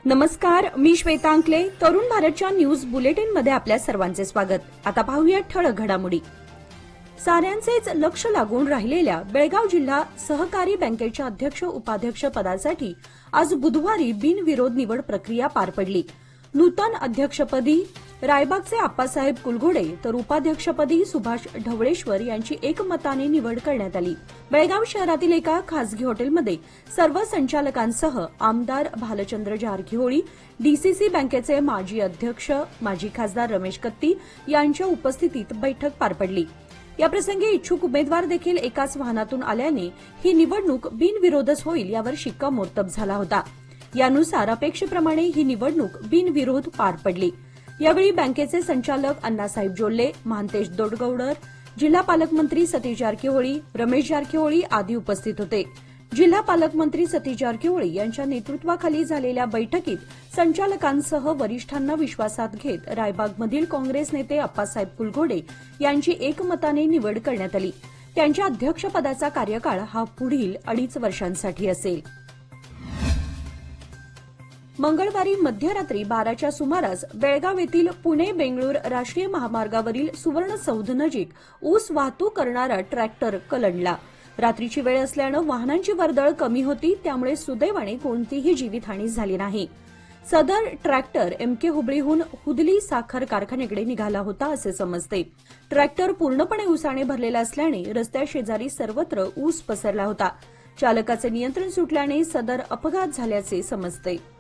नमस्कार, मी श्वेता अंकले. तरुण भारतच्या न्यूज बुलेटिन मध्ये आपल्या सर्वांचे स्वागत. आता पाहूया ठळक घडामोडी. साऱ्यांचेच लक्ष लागून राहिलेल्या बेळगाव जिल्हा सहकारी बँकेच्या अध्यक्ष उपाध्यक्ष पदासाठी आज बुधवारी बिनविरोध निवड प्रक्रिया पार पडली. नूतन अध्यक्षपदी रायबागचे आप्पासाहेब कुलघोडे तर उपाध्यक्षपदी सुभाष ढवळेश्वर यांची एकमताने निवड करण्यात आली. बेळगाव शहरातील एका खासगी हॉटेलमध्ये सर्व संचालकांसह आमदार भालचंद्र जारकीहोळी, डीसीसी बँकेचे माजी अध्यक्ष माजी खासदार रमेश कत्ती यांच्या उपस्थितीत बैठक पार पडली. याप्रसंगी इच्छुक उमेदवार देखील एकाच वाहनातून आल्याने ही निवडणूक बिनविरोधच होईल यावर शिक्कामोर्तब झाला होता. यानुसार अपेक्षेप्रमाणे ही निवडणूक बिनविरोध पार पडली. यावेळी बँकेचे संचालक अण्णासाहेब जोल्ले, महांतेश दोडगौडर, जिल्हा पालकमंत्री सतीश जारकीहोळी, रमेश जारकीहोळी आदी उपस्थित होते. जिल्हा पालकमंत्री सतीश जारकीहोळी यांच्या नेतृत्वाखाली झालेल्या बैठकीत संचालकांसह वरिष्ठांना विश्वासात घेत रायबागमधील काँग्रेस नेते आप्पासाहेब कुलघोडे यांची एकमताने निवड करण्यात आली. त्यांच्या अध्यक्षपदाचा कार्यकाळ हा पुढील 2.5 वर्षांसाठी असेल. मंगळवारी मध्यरात्री 12च्या सुमारास बेळगाव येथील पुणे-बेंगळूर राष्ट्रीय महामार्गावरील सुवर्ण सौध नजीक ऊस वाहतूक करणारा ट्रॅक्टर कलंडला. रात्रीची वेळ असल्यानं वाहनांची वर्दळ कमी होती, त्यामुळे सुदैवाने कोणतीही जीवितहानी झाली नाही. सदर ट्रॅक्टर एमके हुबळीहून हुदली साखर कारखान्याकडे निघाला होता असे समजते. ट्रॅक्टर पूर्णपणे ऊसाने भरलेला असल्याने रस्त्याशेजारी सर्वत्र ऊस पसरला होता. चालकाचे नियंत्रण सुटल्याने सदर अपघात झाल्याचे समजते.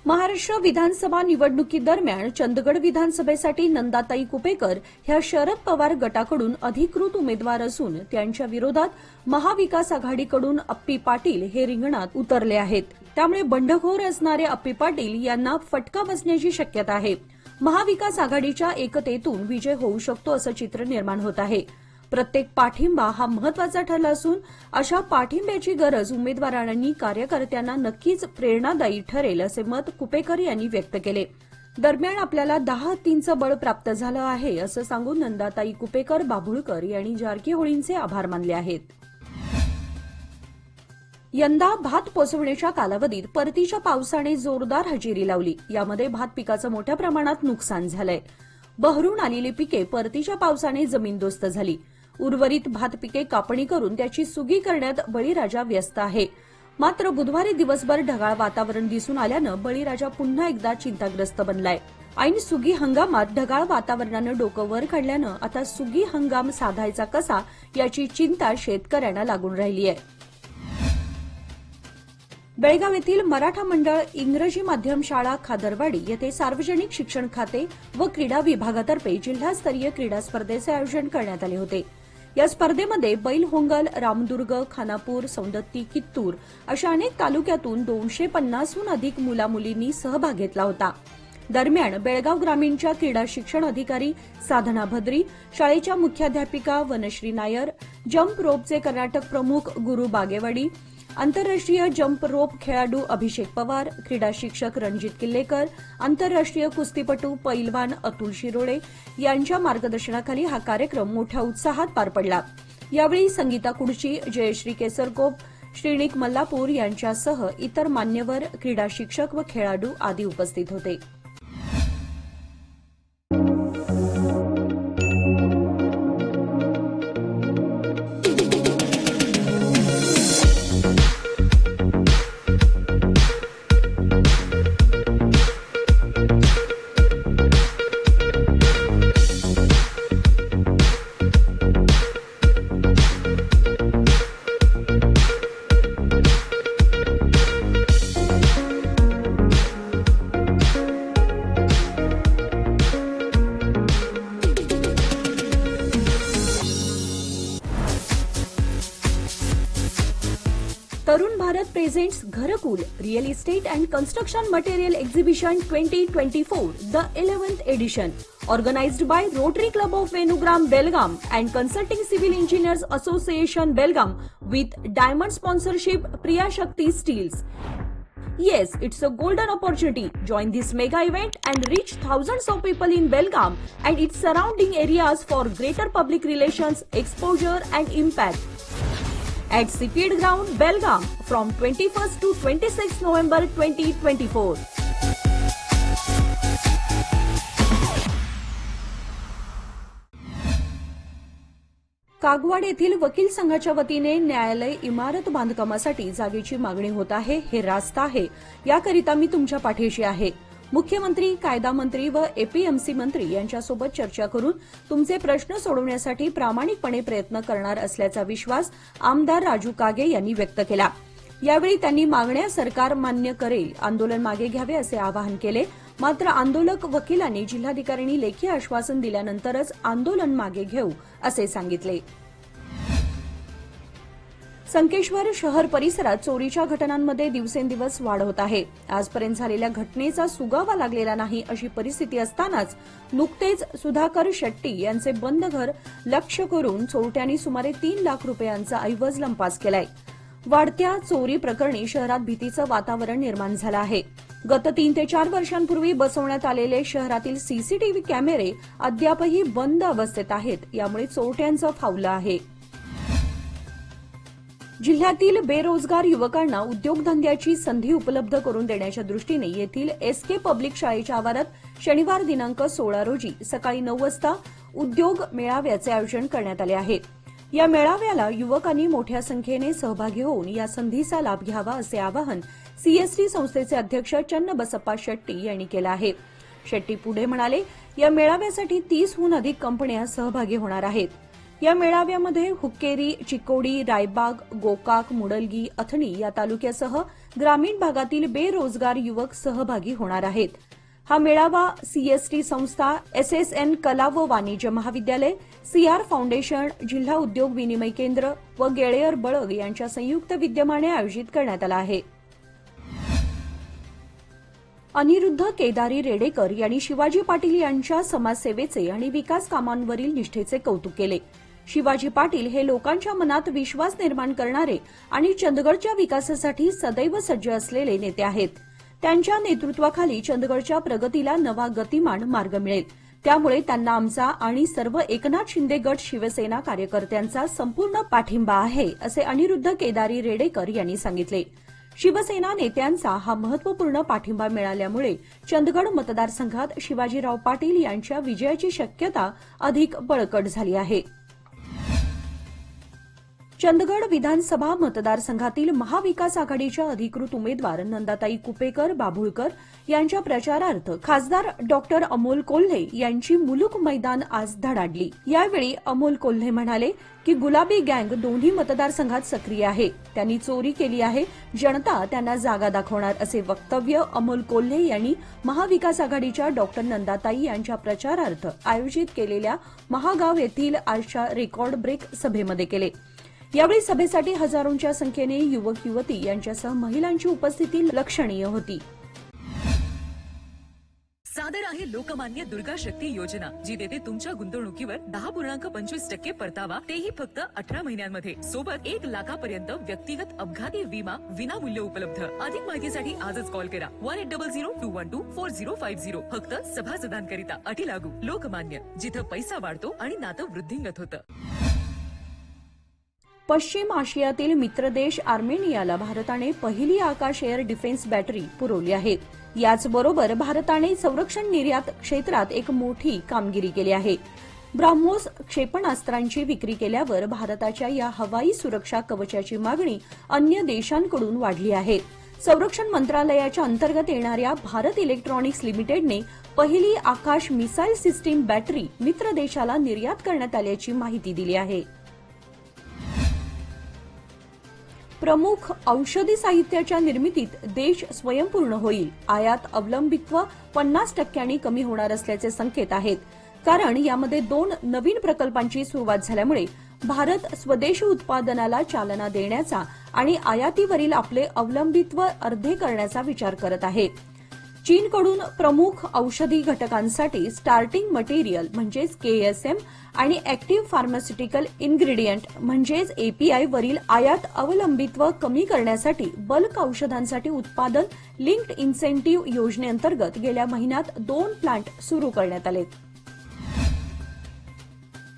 महाराष्ट्र विधानसभा निवडणुकीदरम्यान चंदगड विधानसभेसाठी नंदाताई कुपेकर ह्या शरद पवार गटाकडून अधिकृत उमेदवार असून त्यांच्या विरोधात महाविकास आघाडीकडून अप्पी पाटील हे रिंगणात उतरले आहेत. त्यामुळे बंडखोर असणारे अप्पी पाटील यांना फटका बसण्याची शक्यता आहे. महाविकास आघाडीच्या एकतेतून विजय होऊ शकतो असं चित्र निर्माण होत आहे. प्रत्येक पाठिंबा हा महत्वाचा ठरला असून अशा पाठिंब्याची गरज उमेदवारांनी कार्यकर्त्यांना नक्कीच प्रेरणादायी ठरेल असे मत कुपेकर यांनी व्यक्त केले. दरम्यान आपल्याला 10 हत्तींचं बळ प्राप्त झालं आहे असं सांगून नंदाताई कुपेकर बाभुळकर यांनी जारकीहोळींचे आभार मानले आहेत. यंदा भात पोसवण्याच्या कालावधीत परतीच्या पावसाने जोरदार हजेरी लावली. यामध्ये भात पिकाचं मोठ्या प्रमाणात नुकसान झालंय. बहरून आलेली पिके परतीच्या पावसाने जमीनदोस्त झाली. उर्वरित भात पिके कापणी करून त्याची सुगी करण्यात बळीराजा व्यस्त आहे. मात्र बुधवारी दिवसभर ढगाळ वातावरण दिसून आल्यानं बळीराजा पुन्हा एकदा चिंताग्रस्त बनलाय. ऐन सुगी हंगामात ढगाळ वातावरणानं डोकं वर काढल्यानं आता सुगी हंगाम साधायचा कसा याची चिंता शेतकऱ्यांना लागून राहिली आहे. बेळगाव येथील मराठा मंडळ इंग्रजी माध्यम शाळा खादरवाडी येथे सार्वजनिक शिक्षण खाते व क्रीडा विभागातर्फे जिल्हास्तरीय क्रीडा स्पर्धेचे आयोजन करण्यात आले होते. या स्पर्धेमध्ये बैलहोंगल, रामदुर्ग, खानापूर, सौंदत्ती, कित्तूर अशा अनेक तालुक्यातून 250हून अधिक मुलामुलींनी सहभाग घेतला होता. दरम्यान बेळगाव ग्रामीणच्या क्रीडा शिक्षण अधिकारी साधना भद्री, शाळेच्या मुख्याध्यापिका वनश्री नायर, जम्प रोपचे कर्नाटक प्रमुख गुरु बागेवाडी, आंतरराष्ट्रीय जम्प रोप खेळाडू अभिषेक पवार, क्रीडा शिक्षक रणजित किल्लेकर, आंतरराष्ट्रीय कुस्तीपटू पैलवान अतुल शिरोळे यांच्या मार्गदर्शनाखाली हा कार्यक्रम मोठ्या उत्साहात पार पडला. यावेळी संगीता कुडची, जयश्री केसरकोप, श्रीनिक मल्लापूर यांच्यासह इतर मान्यवर, क्रीडा शिक्षक व खेळाडू आदी उपस्थित होते. तरुण भारत प्रेझेंट्स घरकुल real estate and construction material exhibition 2024 the 11th edition organized by Rotary Club of Venugram Belgaum and Consulting Civil Engineers Association Belgaum with diamond sponsorship Priya Shakti Steels. Yes, it's a golden opportunity. Join this mega event and reach thousands of people in Belgaum and its surrounding areas for greater public relations, exposure and impact. at Seapeed Ground, Belgaum from 21st to 26th November 2024. Kagwad येथील वकील संघाच्या वतीने न्यायालय इमारत बांधकामासाठी जागेची मागणी होत आहे. हे रास्त आहे, याकरिता मी तुमच्या पाठीशी आहे. मुख्यमंत्री, कायदा मंत्री व एपीएमसी मंत्री यांच्यासोबत चर्चा करून तुमचे प्रश्न सोडवण्यासाठी प्रामाणिकपणे प्रयत्न करणार असल्याचा विश्वास आमदार राजू कागे यांनी व्यक्त केला. यावेळी त्यांनी मागण्या सरकार मान्य करेल, आंदोलन मागे घ्यावे असे आवाहन केले. मात्र आंदोलक वकिलांनी जिल्हाधिकाऱ्यांनी लेखी आश्वासन दिल्यानंतरच आंदोलन मागे घेऊ असे सांगितले. संकेश्वर शहर परिसरात चोरीच्या घटनांमध्ये दिवसेंदिवस वाढ होत आहे. आजपर्यंत झालेल्या घटनेचा सुगावा लागलेला नाही अशी परिस्थिती असतानाच नुकतेच सुधाकर शेट्टी यांचे बंद घर लक्ष्य करून चोरट्यांनी सुमारे 3 लाख रुपयांचा ऐवज लंपास केलाय. वाढत्या चोरी प्रकरणी शहरात भीतीचं वातावरण निर्माण झालं आहे. गत 3 ते 4 वर्षांपूर्वी बसवण्यात आलेले शहरातील सीसीटीव्ही कॅमेरे अद्यापही बंद अवस्थेत आहेत. यामुळे चोरट्यांचं फावलं आहे. जिल्ह्यातील बेरोजगार युवकांना उद्योगधंद्याची संधी उपलब्ध करून देण्याच्या दृष्टीने येथील एसके पब्लिक शाळेच्या आवारात शनिवार दिनांक 16 रोजी सकाळी 9 वाजता उद्योग मेळाव्याचे आयोजन करण्यात आले आहे. या मेळाव्याला युवकांनी मोठ्या संख्येने सहभागी होऊन या संधीचा लाभ घ्यावा असे आवाहन सीएसटी संस्थेचे अध्यक्ष चन्नबसप्पा शेट्टी यांनी केलं आहे. शेट्टी पुढे म्हणाले, या मेळाव्यासाठी 30हून अधिक कंपन्या सहभागी होणार आहेत. या मेळाव्यामध्ये हुक्केरी, चिकोडी, रायबाग, गोकाक, मुडलगी, अथणी या तालुक्यासह ग्रामीण भागातील बेरोजगार युवक सहभागी होणार आहेत. हा मेळावा सीएसटी संस्था, एसएसएन कला व वाणिज्य महाविद्यालय, सीआर फाउंडेशन, जिल्हा उद्योग विनिमय केंद्र व गेळेयर बळग यांच्या संयुक्त विद्यमाने आयोजित करण्यात आला आहे. अनिरुद्ध केदारी रेडेकर यांनी शिवाजी पाटील यांच्या समाजसेवेचे आणि विकास कामांवरील निष्ठेचे कौतुक केले. शिवाजी पाटील हे लोकांच्या मनात विश्वास निर्माण करणारे आणि चंदगडच्या विकासासाठी सदैव सज्ज असलेले नेते आहेत. त्यांच्या नेतृत्वाखाली चंदगडच्या प्रगतीला नवा गतिमान मार्ग मिळेल. त्यामुळे त्यांना आमचा आणि सर्व एकनाथ शिंदे गट शिवसेना कार्यकर्त्यांचा संपूर्ण पाठिंबा आहे, असे अनिरुद्ध केदारी रेडेकर यांनी सांगितले. शिवसेना नेत्यांचा हा महत्वपूर्ण पाठिंबा मिळाल्यामुळे चंदगड मतदारसंघात शिवाजीराव पाटील यांच्या विजयाची शक्यता अधिक बळकट झाली आहे. चंदगड विधानसभा मतदारसंघातील महाविकास आघाडीच्या अधिकृत उमेदवार नंदाताई कुपेकर बाभुळकर यांच्या प्रचारार्थ खासदार डॉक्टर अमोल कोल्हे यांची मुलुक मैदान आज धडाडली. यावेळी अमोल कोल्हे म्हणाले की गुलाबी गँग दोन्ही मतदारसंघात सक्रिय आहे. त्यांनी चोरी केली आहे, जनता त्यांना जागा दाखवणार, असे वक्तव्य अमोल कोल्हे यांनी महाविकास आघाडीच्या डॉक्टर नंदाताई यांच्या प्रचारार्थ आयोजित केलेल्या महागाव येथील आजच्या रेकॉर्ड ब्रेक सभेमध्ये केले. यावेळी सभेसाठी हजारोंच्या संख्येने युवक युवती यांच्यासह महिलांची उपस्थिती लक्षणीय होती. सादर आहे लोकमान्य दुर्गा शक्ती योजना, जी देते तुमच्या गुंतवणुकीवर 10.25% परतावा, तेही फक्त 18 महिन्यांमध्ये. सोबत 1 लाखापर्यंत व्यक्तिगत अपघाती विमा विनामूल्य उपलब्ध. अधिक माहितीसाठी आजच कॉल करा 1800-212-4050. फक्त सभासदांकरिता. अटी लागू. लोकमान्य, जिथं पैसा वाढतो आणि नातं वृद्धिंगत होतं. पश्चिम आशियातील मित्रदेश आर्मेनियाला भारताने पहिली आकाश एअर डिफेन्स बॅटरी पुरवली आहे. याचबरोबर भारताने संरक्षण निर्यात क्षेत्रात एक मोठी कामगिरी केली आहे. ब्राह्मोस क्षेपणास्त्रांची विक्री केल्यावर भारताच्या या हवाई सुरक्षा कवचाची मागणी अन्य देशांकडून वाढली आहे. संरक्षण मंत्रालयाच्या अंतर्गत येणाऱ्या भारत इलेक्ट्रॉनिक्स लिमिटेडने पहिली आकाश मिसाईल सिस्टीम बॅटरी मित्र देशाला निर्यात करण्यात आल्याची माहिती दिली आहे. प्रमुख औषधी साहित्याच्या निर्मितीत देश स्वयंपूर्ण होईल. आयात अवलंबित्व 50% कमी होणार असल्याचे संकेत आहेत. कारण यामध्ये 2 नवीन प्रकल्पांची सुरुवात झाल्यामुळे भारत स्वदेशी उत्पादनाला चालना देण्याचा आणि आयातीवरील आपले अवलंबित्व अर्धे करण्याचा विचार करत आहे. चीनकडून प्रमुख औषधी घटकांसाठी स्टार्टिंग मटेरियल म्हणजेच केएसएम आणि ऍक्टिव्ह फार्मास्युटिकल इन्ग्रेडियंट म्हणजेच एपीआय वरील आयात अवलंबित्व कमी करण्यासाठी बल्क औषधांसाठी उत्पादन लिंक्ड इन्सेंटिव्ह योजनेअंतर्गत गेल्या महिन्यात 2 प्लांट सुरू करण्यात आले.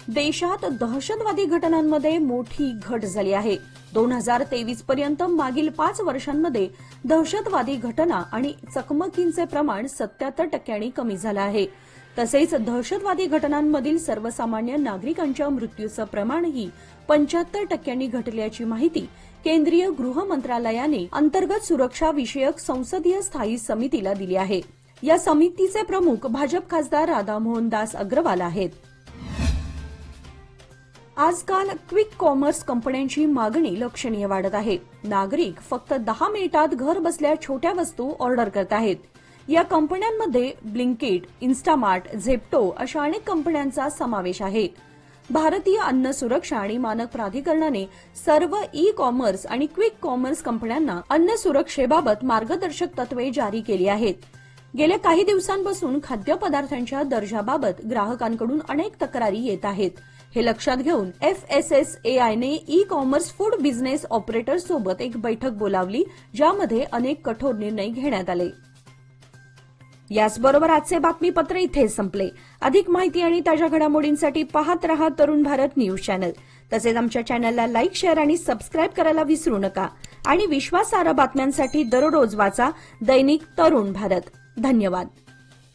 देशात दहशतवादी घटनांमध्ये मोठी घट झाली आहे. 2023 पर्यंत मागील 5 वर्षांमध्ये दहशतवादी घटना आणि चकमकींचे प्रमाण 77% कमी झालं आहे. तसेच दहशतवादी घटनांमधील सर्वसामान्य नागरिकांच्या मृत्यूचं प्रमाणही 75% घटल्याची माहिती केंद्रीय गृह मंत्रालयाने अंतर्गत सुरक्षा विषयक संसदीय स्थायी समितीला दिली आहे. या समितीचे प्रमुख भाजप खासदार राधामोहन दास अग्रवाल आहेत. आजकाल क्विक कॉमर्स कंपन्यांची मागणी लक्षणीय वाढत आहे. नागरिक फक्त 10 मिनिटात घर बसल्या छोट्या वस्तू ऑर्डर करत आहेत. या कंपन्यांमध्ये ब्लिंकिट, इन्स्टामार्ट, झेप्टो अशा अनेक कंपन्यांचा समावेश आहे. भारतीय अन्न सुरक्षा आणि मानक प्राधिकरणाने सर्व ई कॉमर्स आणि क्विक कॉमर्स कंपन्यांना अन्न सुरक्षेबाबत मार्गदर्शक तत्वे जारी केली आहेत. गेल्या काही दिवसांपासून खाद्यपदार्थांच्या दर्जाबाबत ग्राहकांकडून अनेक तक्रारी येत आहेत. हे लक्षात घेऊन FSSAIने e commerce food business operators सोबत एक बैठक बोलावली, ज्यामध्ये अनेक कठोर निर्णय घेण्यात आले. याचबरोबर आजचे बातमीपत्र इथे संपले. अधिक माहिती आणि ताज्या घडामोडींसाठी पाहत रहा तरुण भारत न्यूज चॅनल. तसेच आमच्या चॅनलला लाईक, शेअर आणि सबस्क्राईब करायला विसरू नका. आणि विश्वासार्ह बातम्यांसाठी दररोज वाचा दैनिक तरुण भारत. धन्यवाद.